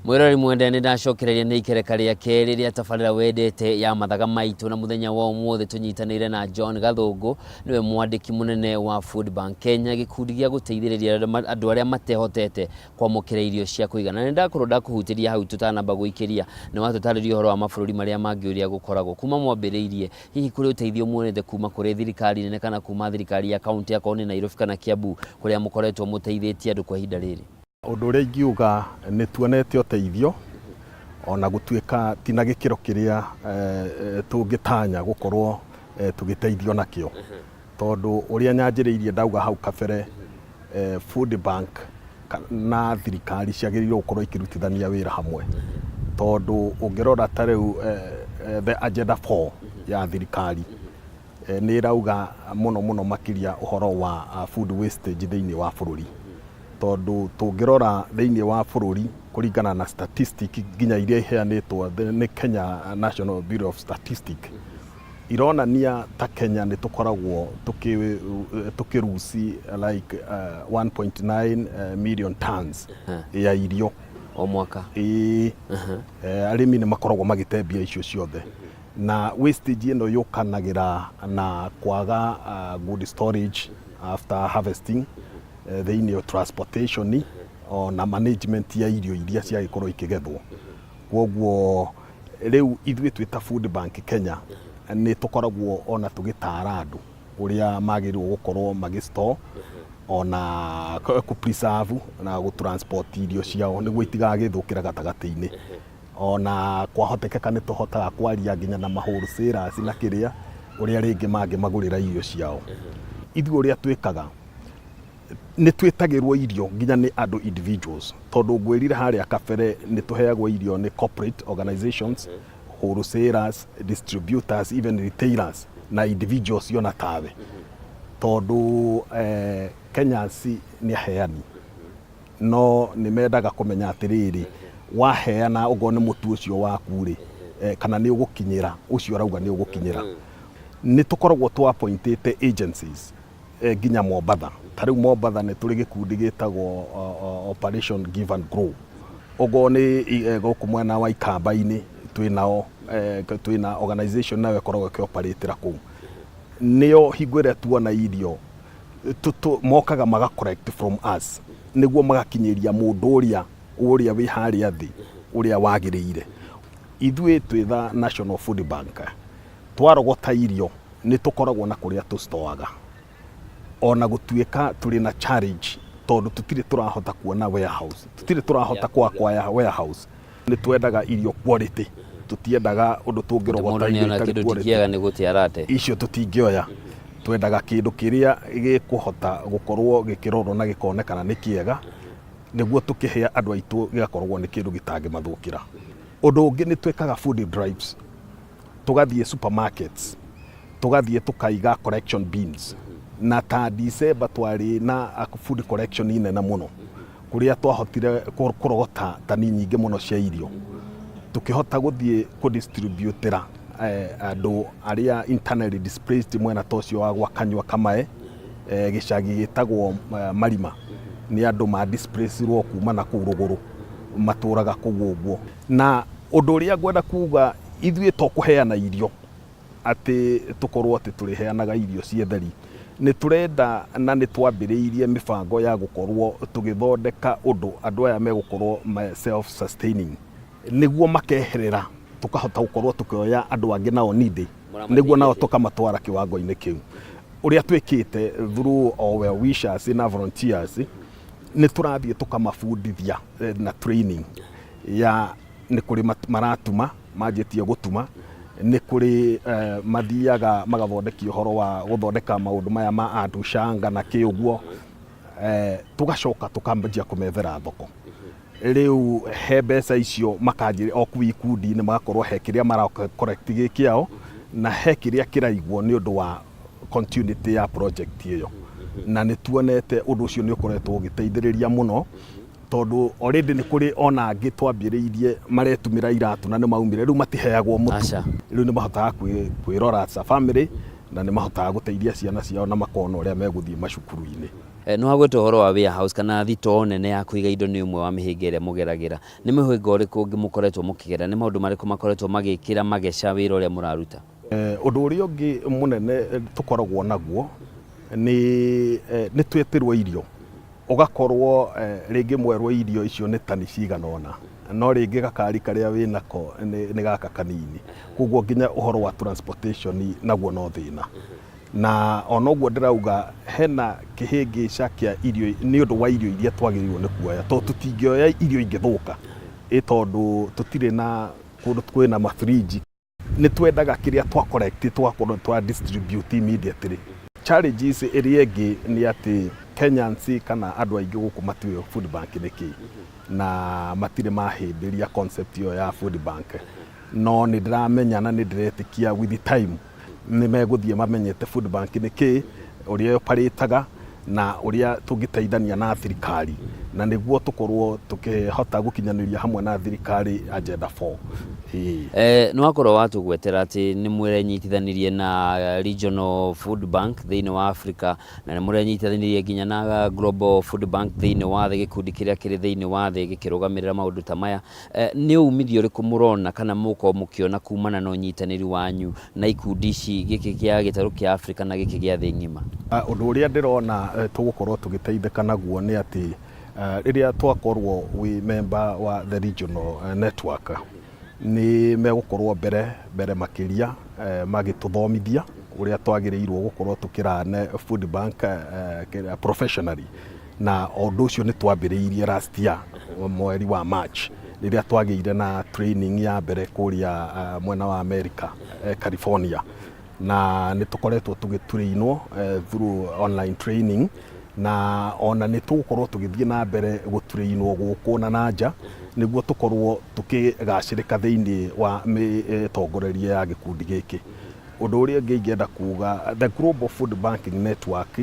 Mwirori mwende ni ndacokereria ni ikereka ria keri ria tabarira wendete ya mathaga maitu na muthenya wa umuthi tunyitanire na John Gathungu niwe mwandiki munene wa Food Bank Kenya gikundi gia guteithiriria andu aria matehotete kwamukira irio cia kuigana. Ni ndakorwo ndakuhutiria hau tutanamba guikiria ni watutariria uhoro wa mabururi maria mangiuria gukoragwo kuma mwambiriirie hihi kuri uteithio muonete kuma kuri thirikari nene kana kuma thirikari ya kaunti ya Koni Nairobi kana Kiambu kuria mukoretwo muteithitie andu kwa ihinda riri. Undu uria ingiuga ni tuonete uteithio ona gutuika tina gikiro kiria tungitanya gukorwo tugiteithio nakio tondu uria nyanjiriirie ndauga hau kabere Food Bank na thirikari ciagiriirwo gukorwo ikirutithania wira hamwe tondu ungirora tariu the agenda 4 ya thirikari ni rauga muno makiria uhoro wa food wastage thiini wa bururi tondu tungirora thiini wa bururi kuringana na statistic ginya iria iheanitwo ni Kenya National Bureau of Statistics ironania ta Kenya ni tukoragwo tukirusi like 1.9 million tons ya irio o mwaka. Arimi ni makoragwo magitembia icio ciothe na wastage ino yukanagira na kwaga good storage after harvesting thiini ya transportation na management ya irio iria cia gikorwo ikigethwo. Koguo riu ithuĩ twita Food Bank Kenya ni tukoragwo ona tugitara andu uria magirwo gukorwo magistore ona ku preserve na gu transport irio ciao niguo itigagithukira gatagati-ini ona kwahotekeka ni tuhotaga kwaria nginya na mahuru sellers na kiria uria ringi magurira irio ciao. Ithuĩ uria twikaga ni twitagirwo irio nginya ni andu individuals tondu ngwirire haria kabere ni tuheagwo irio ni corporate organizations, wholesalers, distributors, even retailers na individuals yona tawe tondu Kenya si ni aheani no ni mendaga kumenya atiriri waheana ugo ni mutu ucio waku ri kana ni ugukinyira ucio rauga ni ugukinyira. Ni tukoragwo tu appointed agencies ginya Mombatha tariu Mombatha ni turi gikundi gitagwo Operation Give and Grow ugo ni goku mwena wa Ikamba-ini twina organization nawe koragwo kioperatira ku niyo hingwire tuona irio mokaga maga collect from us niguo magakinyiria mundu uria wi haria thi uria wagiriire. Ithuĩ twitha National Food Bank twarogota irio ni tukoragwo na kuria tustoaga ona gutuika turi na challenge tondu tutire turahota kuona warehouse tutire turahota kwaya warehouse ni twendaga irio quality tutiendaga undu tungirogota irio quality ni gutiarate icio tutingioya twendaga kindu kiria gikuhota gukorwo gikirorwo na gikonekana ni kiega niguo tukihea andu aitu gigakorwo ni kindu gitangimathukira. Undu ungi ni twekaga food drives tugathie supermarkets tugathie tukaiga collection bins na ta December twari na food collection inene muno kuria twahotire kurogota tani nyingi muno cia irio tukihota guthie ku distributera andu aria internally displaced mwena tocio wa Gwakanywa Kamae gicagi gitagwo Marima ni andu ma displaced kuma na kuruguru maturaga kuguguo. Na undu uria ngwenda kuga ithuĩ to kuheana irio ati tukorwo ati turiheanaga irio cietheri ni turenda na ni twambiriirie mibango ya gukorwo tugithondeka undu andu aya megukorwo self sustaining niguo makeherera tukahota gukorwo tukioya andu angi nao nindi niguo nao tukamatwara kiwango-ini kiu uria twikite through our well-wishers na volunteers ni turathie tukamafundithia na training ya ni kuri maratuma majetie gutuma ni kuri mathiaga magathondeki uhoro wa guthondeka maundu maya ma andu shanga na kiuguo tugacoka tukambia kumethera thoko riu he mbeca icio makanjire oku ikundi ni magakorwo he kiria mara correct gikiao na he kiria kiraigwo ni undu wa continuity ya project iyo na nĩ tuonete ũndũ ũcio nĩ ũkoretwo ũgĩteithĩrĩria mũno, tondũ already nĩ kũrĩ ona angĩ twambĩrĩirie maretumĩra iratũ na nĩ maumire, rĩu matiheagwo mũtu, rĩu nĩ mahotaga kwĩrora as a family na nĩ mahotaga gũteithia ciana ciao na makona ũrĩa megũthiĩ macukuru-inĩ. No hagwete ũhoro wa warehouse kana thitoo nene ya kũiga indo nĩ ũmwe wa mĩhĩnga ĩrĩa mũgeragĩra. Nĩ mĩhĩnga ũrĩkũ ũngĩ mũkoretwo mũkĩgera? Nĩ maũndũ marĩkũ makoretwo magĩkĩra mageca wĩra ũrĩa mũraruta? Ũndũ ũrĩa ũngĩ mũnene tũkoragwo naguo nĩ twetĩrwo irio, ũgakorwo rĩngĩ mwerwo irio icio nĩ tani cigana ũna, no rĩngĩ gakari karĩa wĩnako nĩ gaka kanini, koguo nginya ũhoro wa transportation naguo no thĩna. Na ona ũguo ndĩrauga hena kĩhĩngĩca kĩa irio nĩ ũndũ wa irio iria twagĩrĩirwo nĩ kuoya, tondũ tũtingĩoya irio ingĩthũka, tondũ tũtirĩ na kũndũ kwĩna mafriji. Nĩ twendaga kĩrĩa twa collect twakorwo twa distribute immediately. Challenges ĩrĩa ĩngĩ nĩ atĩ Kenyans kana andũ aingĩ gũkũ matiũĩ food bank nĩ kĩĩ, na matirĩ mahĩmbĩria concept ĩyo ya food bank, no nĩ ndĩramenya na nĩ ndĩretĩkia with time nĩ megũthiĩ mamenyete food bank nĩ kĩĩ, ũrĩa operataga na ũrĩa tũngĩteithania na thirikari, na nĩguo tũkorwo tũkĩhota gũkinyanĩria hamwe na thirikari agenda 4. Nĩ wakorwo watũgwetera atĩ nĩ mũrenyitithanirie na Regional Food Bank thĩinĩ wa Africa, na nĩ mũrenyitithanirie nginya na Global Food Bank thĩinĩ wa thĩ, gĩkundi kĩrĩa kĩrĩ thĩinĩ wa thĩ gĩkĩrũgamĩrĩra maũndũ ta maya. Nĩ umithio ũrĩkũ mũrona kana mũko mũkĩona kumana na ũnyitanĩri wanyu na ikundi ici, gĩkĩ kĩa gĩtarũ kĩa Africa na gĩkĩ gĩa thĩ ng'ima? Ũndũ ũrĩa ndĩrona tũgũkorwo tũgĩteithĩka naguo nĩ atĩ rĩrĩa twakorwo wĩ member wa the regional network, nĩ megũkorwo mbere makĩria magĩtũthomithia ũrĩa twagĩrĩirwo gũkorwo tũkĩrane food bank professionally, na ũndũ ũcio nĩ twambĩrĩirie last year mweri wa March, rĩrĩa twagĩire na training ya mbere kũrĩa mwena wa America, California, na nĩ tũkoretwo tũgĩtrainwo through online training, na ona nĩ tũgũkorwo tũgĩthiĩ na mbere gũtrainwo gũkũ na nanja, nĩguo tũkorwo tũkĩgacĩrĩka thĩinĩ wa mĩtongoreria ya gĩkundi gĩkĩ. Ũndũ ũrĩa ũngĩ ingĩenda kuga, the Global Food Banking Network,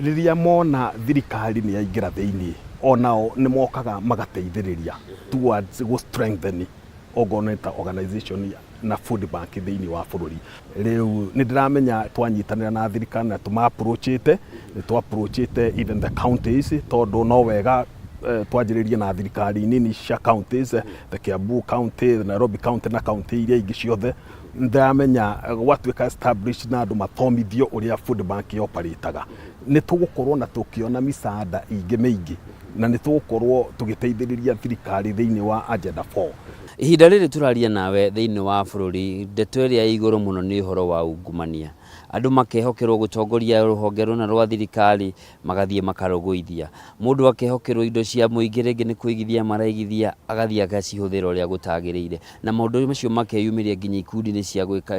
rĩrĩa mona thirikari nĩ yaingĩra thĩinĩ, onao nĩ mokaga magateithĩrĩria towards strengthening organization na food bank thĩinĩ wa bũrũri. Rĩu nĩ ndĩramenya twanyitanĩra na thirikari na tũma-approachĩte, nĩ twa-approachĩte even the counties, tondũ no wega twanjĩrĩrie na thirikari nini cia counties, the Kiambu County, the Nairobi County na county iria ingĩ ciothe. Ndĩramenya gwatuĩka established na andũ mathomithio ũrĩa food bank operataga, nĩ tũgũkorwo na tũkĩona misaada ingĩ mĩingĩ, na nĩ tũgũkorwo tũgĩteithĩrĩria thirikari thĩinĩ wa agenda 4. Ihinda rĩrĩ tũraria nawe thĩinĩ wa bũrũri, ndeto ĩrĩa igũrũ mũno nĩ ũhoro wa ungumania. Andũ makehokerwo gũtongoria rũhonge rũna rwa thirikari, magathiĩ makarũgũithia. Mũndũ akehokerwo indo cia mũingĩ, rĩngĩ nĩ kũigithia maraigithia, agathiĩ agacihũthĩra ũrĩa gũtagĩrĩire. Na maũndũ macio makeyumĩria nginya ikundi-inĩ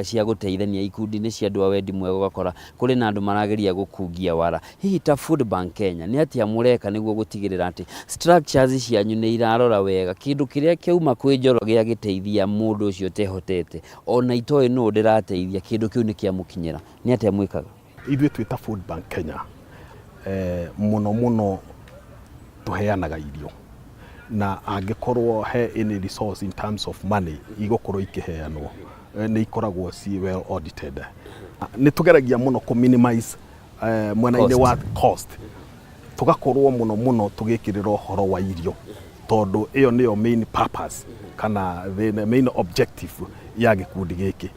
cia gũteithania, ikundi-inĩ cia andũ a wendi mwega, ũgakora kũrĩ na andũ marageria gũkungia wara. Hihi ta Food Bank Kenya nĩ atĩa mũreka nĩguo gũtigĩrĩra atĩ structures cianyu nĩ irarora wega, kĩndũ kĩrĩa kĩauma kwĩ Njoro gĩa gĩteithia mũndũ ũcio tehotete, ona itoĩ nũũ ndĩrateithia, kĩndũ kĩu nĩ kĩamũkinyĩra? Nĩ atĩa mwĩkaga? Ithuĩ twĩ ta Food Bank Kenya mũno tũheanaga irio, na angĩkorwo he any resource in terms of money igũkorwo ikĩheanwo, nĩ ikoragwo ci well audited. Nĩ tũgeragia mũno kũ minimize mwena-inĩ wa cost, tũgakorwo mũno tũgĩkĩrĩra ũhoro wa irio, tondũ ĩyo nĩyo main purpose kana the main objective ya gĩkundi gĩkĩ,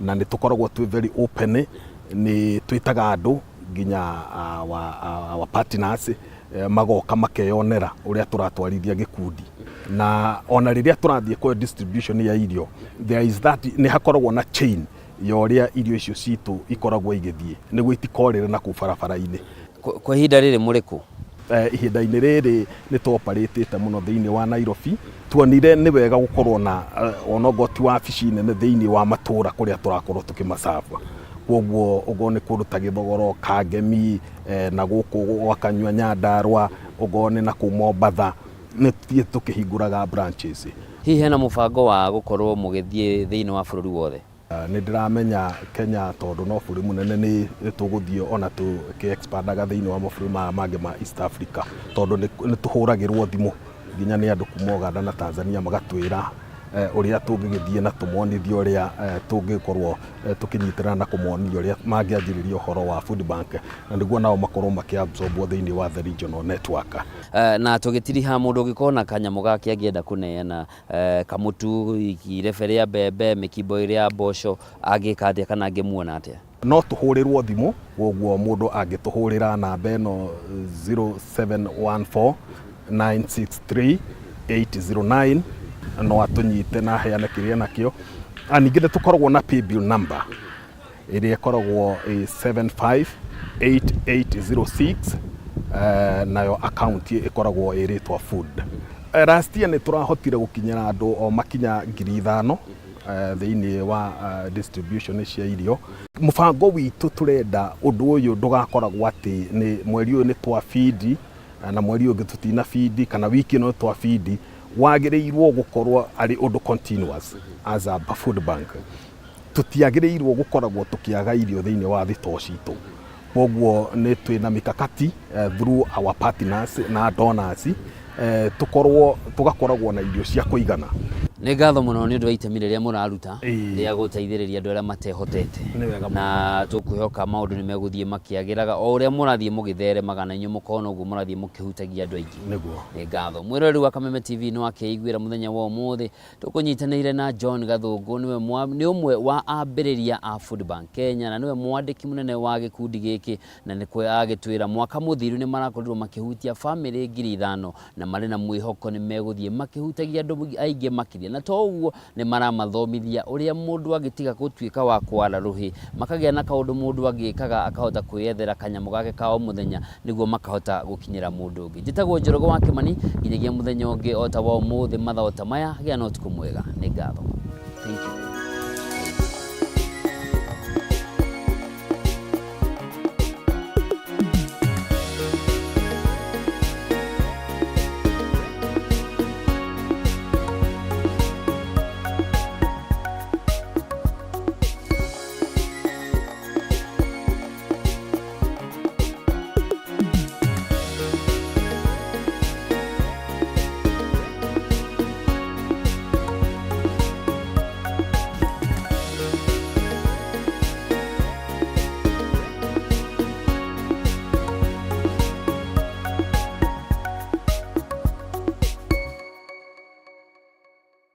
na nĩ tũkoragwo twĩ very open, nĩ twĩtaga andũ nginya our partners magoka makeyonera ũrĩa tũratwarithia gĩkundi, na ona rĩrĩa tũrathiĩ kwa distribution ya irio, there is that, nĩ hakoragwo na chain ya ũrĩa irio icio citũ ikoragwo igĩthiĩ, nĩguo itikorĩre na kũu barabara-inĩ. Kwa ihinda rĩrĩ mũrĩ kũ? Ihinda-inĩ rĩrĩ nĩ tũoparĩtĩte mũno thĩinĩ wa Nairobi. Tuonire nĩ wega gũkorwo na onogoti wa wabici nene thĩinĩ wa matũũra kũrĩa tũrakorwo tũkĩmacaba. Koguo ũguo nĩ kũndũ ta Gĩthogoro, Kangemi, na gũkũ gwa Kanyua Nyandarua, ũguo nĩ na kũu Mombatha, nĩ tũkĩhingũraga branches. Hihi hena mũbango wa gũkorwo mũgĩthiĩ thĩinĩ wa bũrũri wothe? Nĩ ndĩramenya Kenya tondũ no bũrũri mũnene nĩ tũgũthiĩ ona tũkĩ-expandaga thĩinĩ wa mabũrũri maya mangĩ ma East Africa tondũ nĩ tũhũragĩrwo thimũ nginya nĩ andũ kuma Uganda na Tanzania magatwĩra ũrĩa tũngĩgĩthiĩ na tũmonithie ũrĩa tũngĩkorwo tũkĩnyitĩrĩra na kũmonithia ũrĩa mangĩanjĩrĩria ũhoro wa Food Bank na nĩguo nao makorwo makĩabsorbwo thĩinĩ wa the regional network. Na tũgĩtiriha mũndũ ũngĩkorwo na kanyamũ gake angĩenda kũneana kamũtu, irebe rĩa mbembe, mĩkimbo ĩrĩa ya mboco, angĩka atĩa kana angĩmuona atĩa? No tũhũrĩrwo thimũ, koguo mũndũ angĩtũhũrĩra namba ĩno 0714 963 809 no atũnyite na heane kĩrĩa nakĩo. Ningĩ nĩ tũkoragwo na paybill number ĩrĩa ĩkoragwo 758806 nayo account ĩkoragwo ĩrĩtwa food. Last year nĩ tũrahotire gũkinyĩra andũ o makinya 5,000 thĩinĩ wa distribution cia irio. Mũbango witũ tũrenda ũndũ ũyũ ndũgakoragwo atĩ nĩ mweri ũyũ nĩ twa feed na mweri ũngĩ tũtina feed kana wiki ĩno twa feed. Wagĩrĩirwo gũkorwo arĩ ũndũ continuous as a food bank. Tũtiagĩrĩirwo gũkoragwo tũkĩaga irio thĩinĩ wa thitoo citũ. Koguo nĩ twĩna mĩkakati through our partners na donors tũgakoragwo na irio cia kũigana. Nĩ ngatho mũno nĩ ũndũ wa itemi rĩrĩa mũraruta rĩa gũteithĩrĩria andũ arĩa matehotete, na tũkwĩhoka maũndũ nĩ megũthiĩ makĩagĩraga o ũrĩa mũrathiĩ mũgĩtheremaga na inyuĩ mũkona ũguo mũrathiĩ mũkĩhutagia andũ aingĩ. Nĩ ngatho. Mwĩroreri wa Kameme TV nĩ wakĩiguĩra mũthenya wa ũmũthĩ tũkũnyitanĩire na John Gathũngũ, nĩ ũmwe wa ambĩrĩria a Food Bank Kenya na nĩwe mwandĩki mũnene wa gĩkundi gĩkĩ, na nĩkwe agĩtwĩra mwaka mũthiru nĩ marakorirwo makĩhutia famĩlĩ 5,000 na marĩ na mwĩhoko nĩ megũthiĩ makĩhutagia andũ aingĩ makĩria. Na to ũguo nĩ maramathomithia ũrĩa mũndũ agĩtiga gũtuĩka wa kwara rũhĩ, makagĩa na kaũndũ mũndũ agĩkaga akahota kwĩyethera kanyamũ gake ka o mũthenya nĩguo makahota gũkinyĩra mũndũ ũngĩ. Njĩtagwo Njoroge wa Kĩmani, nginyagia mũthenya ũngĩ o ta wa ũmũthĩ mathaa ta maya, gĩa na ũtukũ mwega. Nĩ ngatho. Thank you.